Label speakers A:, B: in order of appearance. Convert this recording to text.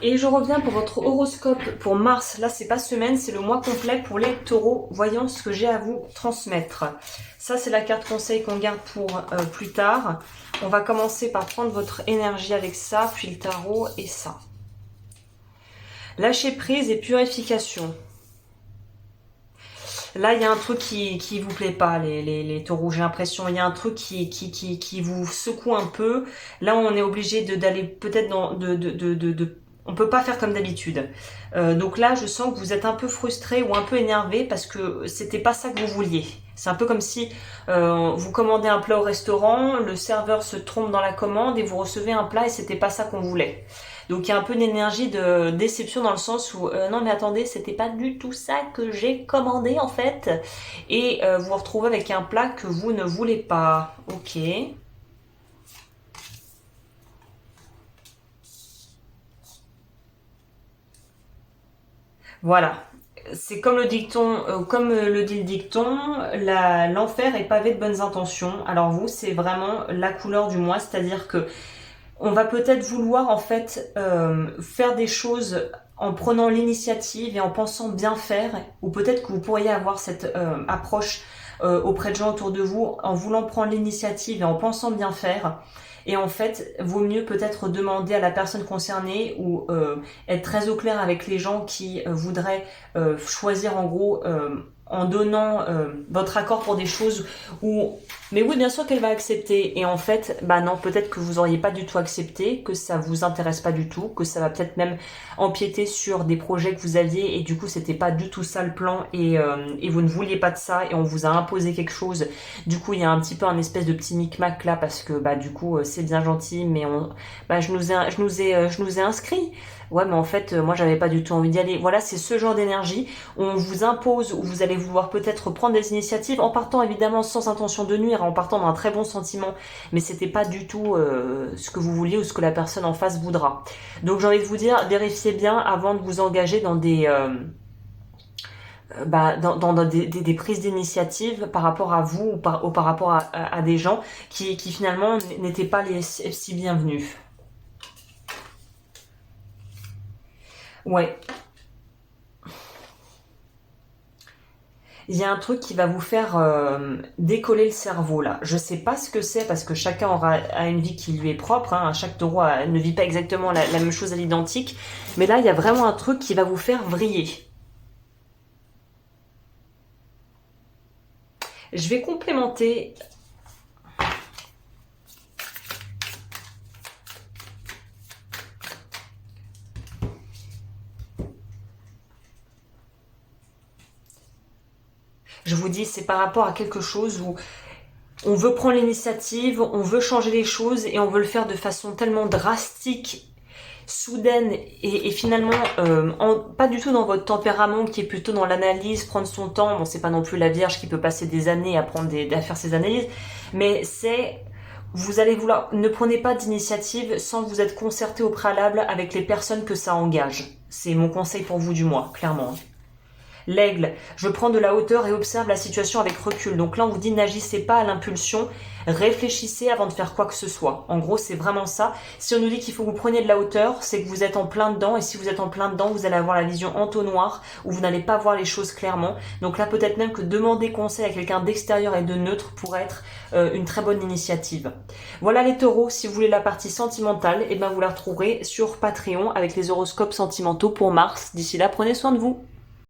A: Et je reviens pour votre horoscope pour mars. Là, c'est pas semaine, c'est le mois complet pour les taureaux. Voyons ce que j'ai à vous transmettre. Ça, c'est la carte conseil qu'on garde pour plus tard. On va commencer par prendre votre énergie avec ça, puis le tarot et ça. Lâcher prise et purification. Là, il y a un truc qui vous plaît pas, les taureaux, j'ai l'impression. Il y a un truc qui vous secoue un peu. Là, on est obligé d'aller peut-être dans... on peut pas faire comme d'habitude. Donc là, je sens que vous êtes un peu frustré ou un peu énervé parce que c'était pas ça que vous vouliez. C'est un peu comme si vous commandez un plat au restaurant, le serveur se trompe dans la commande et vous recevez un plat et c'était pas ça qu'on voulait. Donc il y a un peu d'énergie de déception dans le sens où non mais attendez, c'était pas du tout ça que j'ai commandé en fait. Et vous vous retrouvez avec un plat que vous ne voulez pas. Ok. Voilà. C'est comme le dicton, comme le dit le dicton, l'enfer est pavé de bonnes intentions. Alors vous, c'est vraiment la couleur du mois, c'est-à-dire que on va peut-être vouloir en fait faire des choses en prenant l'initiative et en pensant bien faire, ou peut-être que vous pourriez avoir cette approche auprès de gens autour de vous en voulant prendre l'initiative et en pensant bien faire. Et en fait, vaut mieux peut-être demander à la personne concernée ou être très au clair avec les gens qui voudraient choisir en gros en donnant votre accord pour des choses où mais oui bien sûr qu'elle va accepter et en fait bah non peut-être que vous auriez pas du tout accepté, que ça vous intéresse pas du tout, que ça va peut-être même empiéter sur des projets que vous aviez et du coup c'était pas du tout ça le plan et vous ne vouliez pas de ça et on vous a imposé quelque chose. Du coup il y a un petit peu un espèce de petit micmac là parce que bah du coup c'est bien gentil mais on bah je nous ai inscrit. Ouais, mais en fait, moi, j'avais pas du tout envie d'y aller. Voilà, c'est ce genre d'énergie. On vous impose ou vous allez vouloir peut-être prendre des initiatives en partant évidemment sans intention de nuire, en partant d'un très bon sentiment. Mais c'était pas du tout ce que vous vouliez ou ce que la personne en face voudra. Donc, j'ai envie de vous dire, vérifiez bien avant de vous engager dans des dans des prises d'initiative par rapport à vous ou par rapport à des gens qui finalement n'étaient pas les si bienvenus. Ouais, il y a un truc qui va vous faire décoller le cerveau là. Je sais pas ce que c'est parce que chacun a une vie qui lui est propre. Hein. Chaque taureau ne vit pas exactement la même chose à l'identique. Mais là, il y a vraiment un truc qui va vous faire vriller. Je vais complémenter. Je vous dis, c'est par rapport à quelque chose où on veut prendre l'initiative, on veut changer les choses et on veut le faire de façon tellement drastique, soudaine et finalement pas du tout dans votre tempérament qui est plutôt dans l'analyse, prendre son temps. Bon, c'est pas non plus la Vierge qui peut passer des années à faire ses analyses, mais c'est vous allez vouloir ne prenez pas d'initiative sans vous être concerté au préalable avec les personnes que ça engage. C'est mon conseil pour vous du mois, clairement. L'aigle, je prends de la hauteur et observe la situation avec recul. Donc là, on vous dit n'agissez pas à l'impulsion, réfléchissez avant de faire quoi que ce soit. En gros, c'est vraiment ça. Si on nous dit qu'il faut que vous preniez de la hauteur, c'est que vous êtes en plein dedans. Et si vous êtes en plein dedans, vous allez avoir la vision entonnoir où vous n'allez pas voir les choses clairement. Donc là, peut-être même que demander conseil à quelqu'un d'extérieur et de neutre pourrait être une très bonne initiative. Voilà les taureaux, si vous voulez la partie sentimentale, et ben vous la retrouverez sur Patreon avec les horoscopes sentimentaux pour Mars. D'ici là, prenez soin de vous.